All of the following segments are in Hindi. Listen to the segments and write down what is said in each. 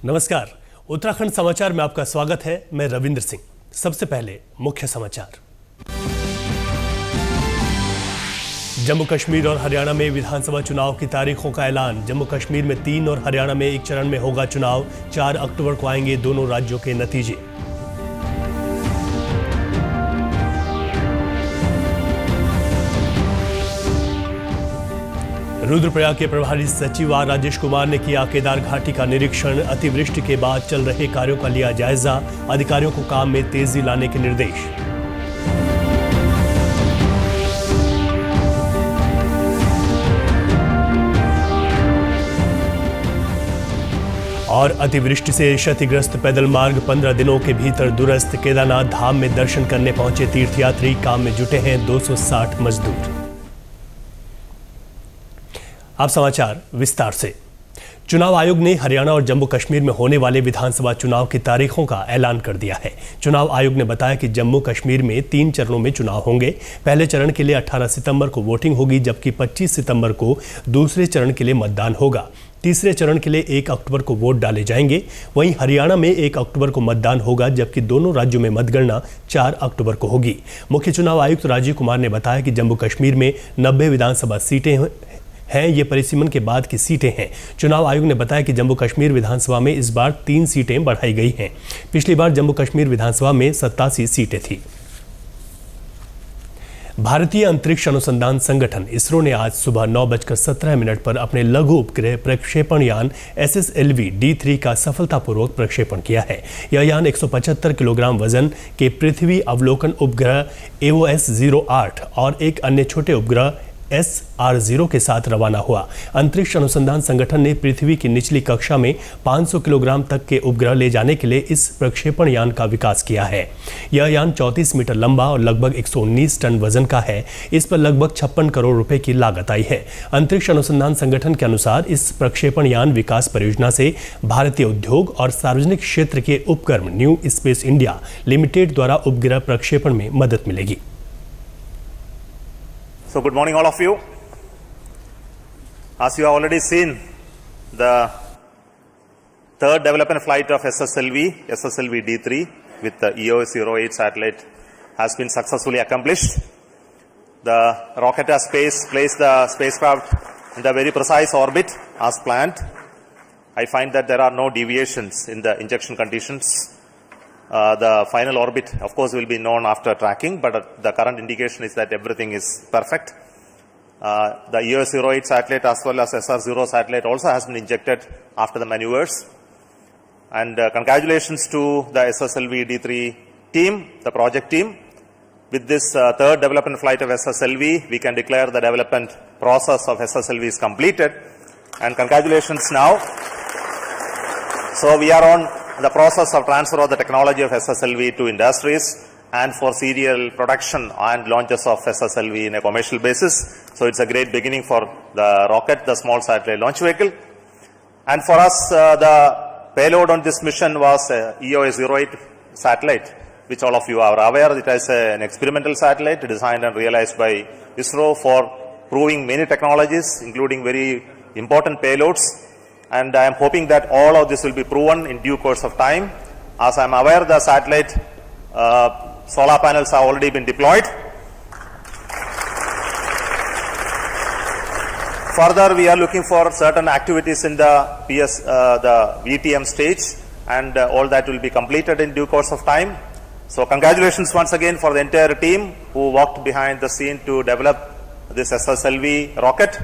नमस्कार, उत्तराखंड समाचार में आपका स्वागत है। मैं रविंद्र सिंह। सबसे पहले मुख्य समाचार। जम्मू कश्मीर और हरियाणा में विधानसभा चुनाव की तारीखों का ऐलान। जम्मू कश्मीर में 3 और हरियाणा में 1 चरण में होगा चुनाव। 4 अक्टूबर को आएंगे दोनों राज्यों के नतीजे। रुद्रप्रयाग के प्रभारी सचिव आर राजेश कुमार ने किया केदार घाटी का निरीक्षण। अतिवृष्टि के बाद चल रहे कार्यों का लिया जायजा। अधिकारियों को काम में तेजी लाने के निर्देश। और अतिवृष्टि से क्षतिग्रस्त पैदल मार्ग 15 दिनों के भीतर दुरुस्त। केदारनाथ धाम में दर्शन करने पहुंचे तीर्थयात्री। काम में जुटे हैं 260 मजदूर। अब समाचार विस्तार से। चुनाव आयोग ने हरियाणा और जम्मू कश्मीर में होने वाले विधानसभा चुनाव की तारीखों का ऐलान कर दिया है। चुनाव आयोग ने बताया कि जम्मू कश्मीर में 3 चरणों में चुनाव होंगे। पहले चरण के लिए 18 सितंबर को वोटिंग होगी, जबकि 25 सितंबर को दूसरे चरण के लिए मतदान होगा। तीसरे चरण के लिए 1 अक्टूबर को वोट डाले जाएंगे। वहीं हरियाणा में 1 अक्टूबर को मतदान होगा, जबकि दोनों राज्यों में मतगणना 4 अक्टूबर को होगी। मुख्य चुनाव आयुक्त राजीव कुमार ने बताया कि जम्मू कश्मीर में 90 विधानसभा सीटें हैं। ये परिसीमन के बाद की सीटें हैं। चुनाव आयोग ने बताया कि जम्मू कश्मीर विधानसभा में इस बार 3 सीटें बढ़ाई गई हैं। पिछली बार जम्मू कश्मीर विधानसभा में 87 सीटें थी। भारतीय अंतरिक्ष अनुसंधान संगठन इसरो ने आज सुबह 9:17 पर अपने लघु उपग्रह प्रक्षेपण यान SSLV D3 का सफलतापूर्वक प्रक्षेपण किया है। यह यान 175 किलोग्राम वजन के पृथ्वी अवलोकन उपग्रह EOS-08 और एक अन्य छोटे उपग्रह SR0 के साथ रवाना हुआ। अंतरिक्ष अनुसंधान संगठन ने पृथ्वी की निचली कक्षा में 500 किलोग्राम तक के उपग्रह ले जाने के लिए इस प्रक्षेपण यान का विकास किया है। यह यान 34 मीटर लंबा और लगभग 119 टन वजन का है। इस पर लगभग 56 करोड़ रुपए की लागत आई है। अंतरिक्ष अनुसंधान संगठन के अनुसार इस प्रक्षेपण यान विकास परियोजना से भारतीय उद्योग और सार्वजनिक क्षेत्र के उपक्रम न्यू स्पेस इंडिया लिमिटेड द्वारा उपग्रह प्रक्षेपण में मदद मिलेगी। So good morning all of you. As you have already seen, the third development flight of SSLV D3 with the EOS-08 satellite has been successfully accomplished. The rocket has placed the spacecraft in the very precise orbit as planned. I find that there are no deviations in the injection conditions. The final orbit, of course, will be known after tracking, but the current indication is that everything is perfect. The EOS-08 satellite as well as SR0 satellite also has been injected after the maneuvers. And congratulations to the SSLV D3 team, the project team. With this third development flight of SSLV, we can declare the development process of SSLV is completed. And congratulations now. So we are on the process of transfer of the technology of SSLV to industries and for serial production and launches of SSLV in a commercial basis. So it's a great beginning for the rocket, the small satellite launch vehicle. And for us, the payload on this mission was EOS-08 satellite, which all of you are aware. It is an experimental satellite designed and realized by ISRO for proving many technologies, including very important payloads. And I am hoping that all of this will be proven in due course of time. As I am aware, the satellite solar panels have already been deployed. Further, we are looking for certain activities in the the VTM stage, and all that will be completed in due course of time. So congratulations once again for the entire team who worked behind the scene to develop this SSLV rocket.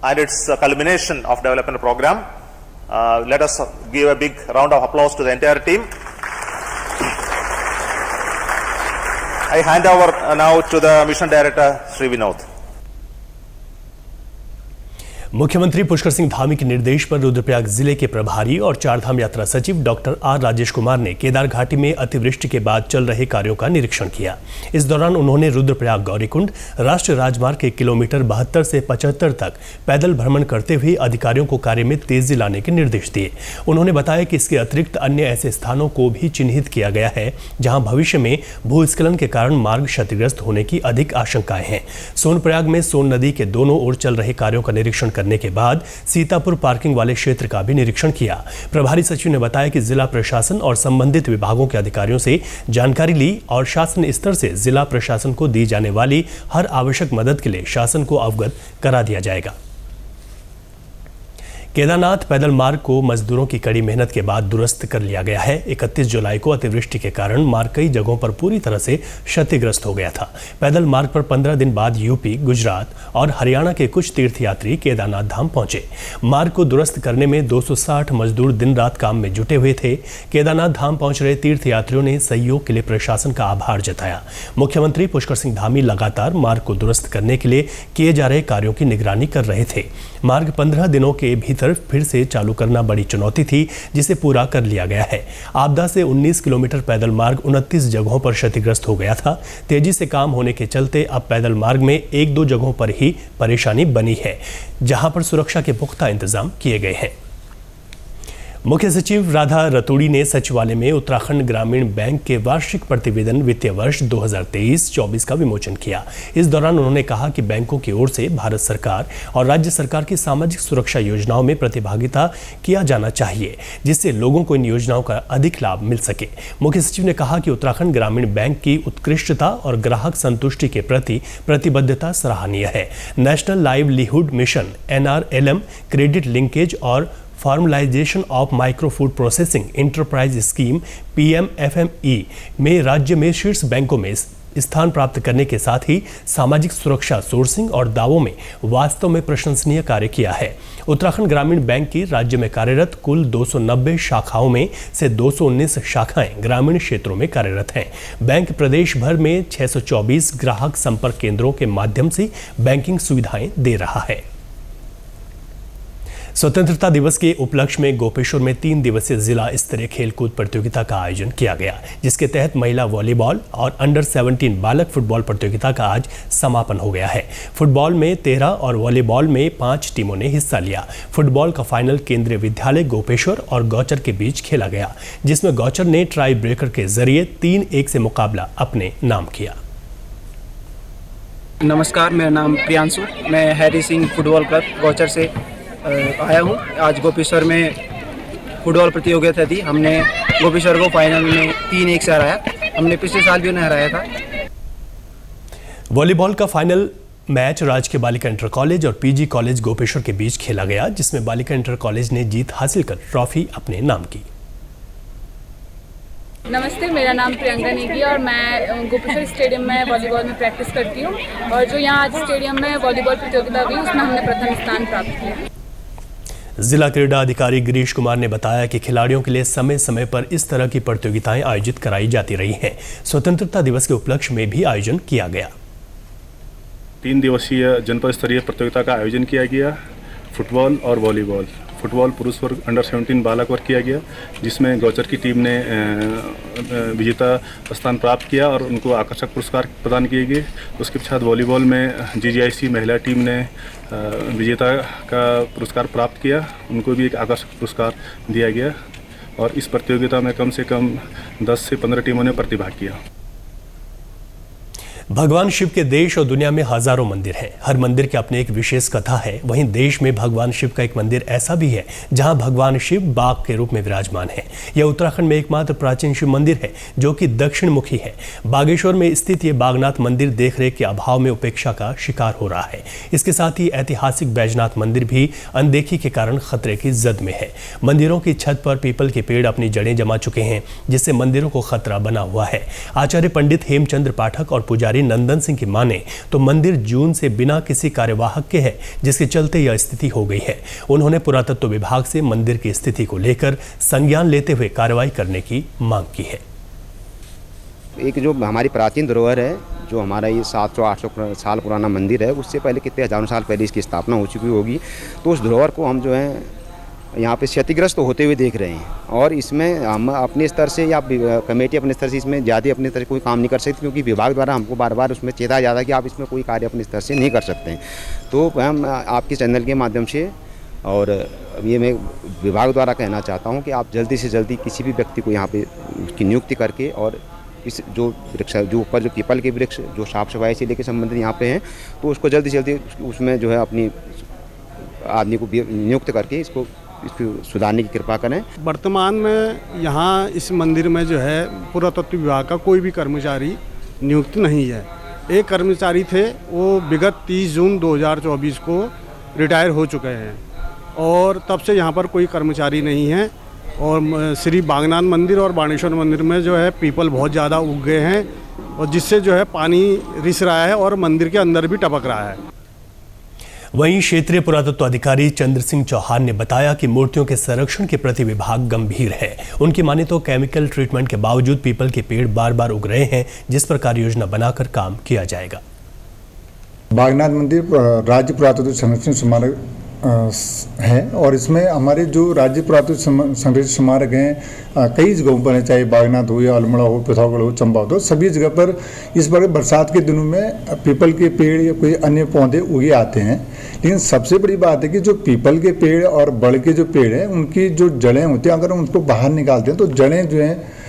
And its culmination of development program. Let us give a big round of applause to the entire team. I hand over now to the mission director, Sri Vinod. मुख्यमंत्री पुष्कर सिंह धामी के निर्देश पर रुद्रप्रयाग जिले के प्रभारी और चारधाम यात्रा सचिव डॉक्टर आर राजेश कुमार ने केदार घाटी में अतिवृष्टि के बाद चल रहे कार्यों का निरीक्षण किया। इस दौरान उन्होंने रुद्रप्रयाग गौरीकुंड राष्ट्रीय राजमार्ग के किलोमीटर 72 से 75 तक पैदल भ्रमण करते हुए अधिकारियों को कार्य में तेजी लाने के निर्देश दिए। उन्होंने बताया कि इसके अतिरिक्त अन्य ऐसे स्थानों को भी चिन्हित किया गया है जहां भविष्य में भूस्खलन के कारण मार्ग क्षतिग्रस्त होने की अधिक आशंकाएं हैं। सोनप्रयाग में सोन नदी के दोनों ओर चल रहे कार्यों का निरीक्षण करने के बाद सीतापुर पार्किंग वाले क्षेत्र का भी निरीक्षण किया। प्रभारी सचिव ने बताया कि जिला प्रशासन और संबंधित विभागों के अधिकारियों से जानकारी ली और शासन स्तर से जिला प्रशासन को दी जाने वाली हर आवश्यक मदद के लिए शासन को अवगत करा दिया जाएगा। केदारनाथ पैदल मार्ग को मजदूरों की कड़ी मेहनत के बाद दुरुस्त कर लिया गया है। 31 जुलाई को अतिवृष्टि के कारण मार्ग कई जगहों पर पूरी तरह से क्षतिग्रस्त हो गया था। पैदल मार्ग पर 15 दिन बाद यूपी, गुजरात और हरियाणा के कुछ तीर्थयात्री केदारनाथ धाम पहुंचे। मार्ग को दुरुस्त करने में 260 मजदूर दिन रात काम में जुटे हुए थे। केदारनाथ धाम पहुंच रहे तीर्थयात्रियों ने सहयोग के लिए प्रशासन का आभार जताया। मुख्यमंत्री पुष्कर सिंह धामी लगातार मार्ग को दुरुस्त करने के लिए किए जा रहे कार्यों की निगरानी कर रहे थे। मार्ग 15 दिनों के भीतर फिर से चालू करना बड़ी चुनौती थी, जिसे पूरा कर लिया गया है। आपदा से 19 किलोमीटर पैदल मार्ग 29 जगहों पर क्षतिग्रस्त हो गया था। तेजी से काम होने के चलते अब पैदल मार्ग में 1-2 जगहों पर ही परेशानी बनी है, जहां पर सुरक्षा के पुख्ता इंतजाम किए गए हैं। मुख्य सचिव राधा रतूड़ी ने सचिवालय में उत्तराखंड ग्रामीण बैंक के वार्षिक प्रतिवेदन वित्तीय वर्ष 2023-24 का विमोचन किया। इस दौरान उन्होंने कहा कि बैंकों की ओर से भारत सरकार और राज्य सरकार की सामाजिक सुरक्षा योजनाओं में प्रतिभागिता किया जाना चाहिए, जिससे लोगों को इन योजनाओं का अधिक लाभ मिल सके। मुख्य सचिव ने कहा कि उत्तराखंड ग्रामीण बैंक की उत्कृष्टता और ग्राहक संतुष्टि के प्रति प्रतिबद्धता सराहनीय है। National livelihood mission NRLM, credit linkage और formalisation of micro food processing enterprise scheme PMFME में राज्य में शीर्ष बैंकों में स्थान प्राप्त करने के साथ ही सामाजिक सुरक्षा, सोर्सिंग और दावों में वास्तव में प्रशंसनीय कार्य किया है। उत्तराखंड ग्रामीण बैंक की राज्य में कार्यरत कुल 290 शाखाओं में से 219 शाखाएं ग्रामीण क्षेत्रों में कार्यरत हैं। बैंक प्रदेश भर में 624 ग्राहक संपर्क केंद्रों के माध्यम से बैंकिंग सुविधाएं दे रहा है। स्वतंत्रता दिवस के उपलक्ष्य में गोपेश्वर में 3 दिवसीय जिला स्तरीय खेलकूद प्रतियोगिता का आयोजन किया गया, जिसके तहत महिला वॉलीबॉल और अंडर 17 बालक फुटबॉल प्रतियोगिता का आज समापन हो गया है। फुटबॉल में 13 और वॉलीबॉल में 5 टीमों ने हिस्सा लिया। फुटबॉल का फाइनल केंद्रीय विद्यालय गोपेश्वर और गौचर के बीच खेला गया, जिसमें गौचर ने ट्राई ब्रेकर के जरिए 3-1 से मुकाबला अपने नाम किया। नमस्कार, मेरा नाम प्रियांशु, मैं Harry Singh football club Gauchar से आया हूँ। आज गोपेश्वर में फुटबॉल प्रतियोगिता थी। हमने गोपेश्वर को फाइनल में 3-1 से हराया। हमने पिछले साल भी उन्हें हराया था। वॉलीबॉल का फाइनल मैच राजकीय बालिका इंटर कॉलेज और PG कॉलेज गोपेश्वर के बीच खेला गया, जिसमें बालिका इंटर कॉलेज ने जीत हासिल कर ट्रॉफी अपने नाम की। नमस्ते, मेरा नाम प्रियंका नेगी और मैं गोपेश्वर स्टेडियम में वॉलीबॉल में प्रैक्टिस करती हूँ। और जो यहाँ आज स्टेडियम में वॉलीबॉल प्रतियोगिता हुई, उसमें हमने प्रथम स्थान प्राप्त किया। जिला क्रीड़ा अधिकारी गिरीश कुमार ने बताया कि खिलाड़ियों के लिए समय समय पर इस तरह की प्रतियोगिताएं आयोजित कराई जाती रही हैं। स्वतंत्रता दिवस के उपलक्ष्य में भी आयोजन किया गया। 3 दिवसीय जनपद स्तरीय प्रतियोगिता का आयोजन किया गया। फुटबॉल और वॉलीबॉल। फुटबॉल पुरुष वर्ग अंडर 17 बालक वर्ग किया गया, जिसमें गौचर की टीम ने विजेता स्थान प्राप्त किया और उनको आकर्षक पुरस्कार प्रदान किए गए। उसके पश्चात वॉलीबॉल में GGIC महिला टीम ने विजेता का पुरस्कार प्राप्त किया, उनको भी एक आकर्षक पुरस्कार दिया गया। और इस प्रतियोगिता में कम से कम 10 से 15 टीमों ने प्रतिभाग किया। भगवान शिव के देश और दुनिया में हजारों मंदिर हैं। हर मंदिर की अपनी एक विशेष कथा है। वहीं देश में भगवान शिव का एक मंदिर ऐसा भी है जहां भगवान शिव बाघ के रूप में विराजमान है। यह उत्तराखंड में एकमात्र प्राचीन शिव मंदिर है जो कि दक्षिण मुखी है। बागेश्वर में स्थित ये बागनाथ मंदिर देखरेख के अभाव में उपेक्षा का शिकार हो रहा है। इसके साथ ही ऐतिहासिक बैजनाथ मंदिर भी अनदेखी के कारण खतरे की जद में है। मंदिरों की छत पर पीपल के पेड़ अपनी जड़ें जमा चुके हैं, जिससे मंदिरों को खतरा बना हुआ है। आचार्य पंडित हेमचंद्र पाठक और पुजारी नंदन सिंह की माने तो मंदिर जून से बिना किसी कार्यवाहक के है, जिसके चलते यह स्थिति हो गई है। उन्होंने पुरातत्व विभाग से मंदिर की स्थिति को लेकर संज्ञान लेते हुए कार्रवाई करने की मांग की है। एक जो हमारी प्राचीन धरोहर है, जो हमारा ये 700-800 साल पुराना मंदिर है, उससे पहले कितने हजारों साल पहले इसकी स्थापना हो चुकी होगी। तो उस धरोहर को हम जो है यहाँ पे क्षतिग्रस्त होते हुए देख रहे हैं। और इसमें हम अपने स्तर से या कमेटी अपने स्तर से इसमें ज़्यादा अपने स्तर से कोई काम नहीं कर सकती, क्योंकि विभाग द्वारा हमको बार बार उसमें चेताया जाता है कि आप इसमें कोई कार्य अपने स्तर से नहीं कर सकते हैं। तो हम आपके चैनल के माध्यम से और ये मैं विभाग द्वारा कहना चाहता हूँ कि आप जल्दी से जल्दी किसी भी व्यक्ति को यहाँ पे उसकी नियुक्ति करके और इस जो वृक्ष जो ऊपर जो पीपल के वृक्ष जो साफ सफाई से लेकर संबंधित यहाँ पे हैं, तो उसको जल्दी से जल्दी उसमें जो है अपनी आदमी को नियुक्त करके इसको सुधारने की कृपा करें। वर्तमान में यहाँ इस मंदिर में जो है पुरातत्व विभाग का कोई भी कर्मचारी नियुक्त नहीं है। एक कर्मचारी थे, वो विगत 30 जून 2024 को रिटायर हो चुके हैं और तब से यहाँ पर कोई कर्मचारी नहीं है। और श्री बागनाथ मंदिर और बाणेश्वर मंदिर में जो है पीपल बहुत ज़्यादा उग गए हैं और जिससे जो है पानी रिस रहा है और मंदिर के अंदर भी टपक रहा है। वहीं क्षेत्रीय पुरातत्व अधिकारी चंद्र सिंह चौहान ने बताया कि मूर्तियों के संरक्षण के प्रति विभाग गंभीर है। उनकी माने तो केमिकल ट्रीटमेंट के बावजूद पीपल के पेड़ बार बार उग रहे हैं, जिस पर कार्य योजना बनाकर काम किया जाएगा। बागनाथ मंदिर राज्य पुरातत्व संरक्षण स्मारक है और इसमें हमारे जो राज्य पुरातत्व संरक्षण स्मारक हैं कई जगहों पर हैं, चाहे बागनाथ हो या अल्मोड़ा हो, पिथौरागढ़ हो, चंबा हो, सभी जगह पर इस बार बरसात के दिनों में पीपल के पेड़ या कोई अन्य पौधे उगे आते हैं। लेकिन सबसे बड़ी बात है कि जो पीपल के पेड़ और बड़ के जो पेड़ हैं उनकी जो जड़ें होती हैं, अगर उनको बाहर निकालते हैं तो जड़ें जो हैं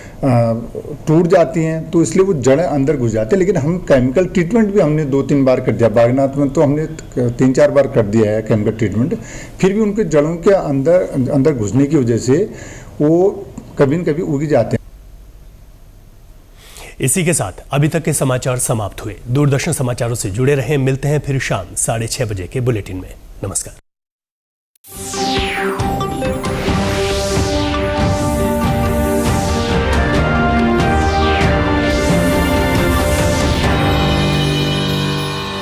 टूट जाती हैं, तो इसलिए वो जड़ें अंदर घुस जाती हैं। लेकिन हम केमिकल ट्रीटमेंट भी हमने 2-3 बार कर दिया। बागनाथ में तो हमने 3-4 बार कर दिया है केमिकल ट्रीटमेंट, फिर भी उनके जड़ों के अंदर घुसने की वजह से वो कभी न कभी उग जाते हैं। इसी के साथ अभी तक के समाचार समाप्त हुए। दूरदर्शन समाचारों से जुड़े रहें। मिलते हैं फिर शाम 6:30 बजे के बुलेटिन में। नमस्कार।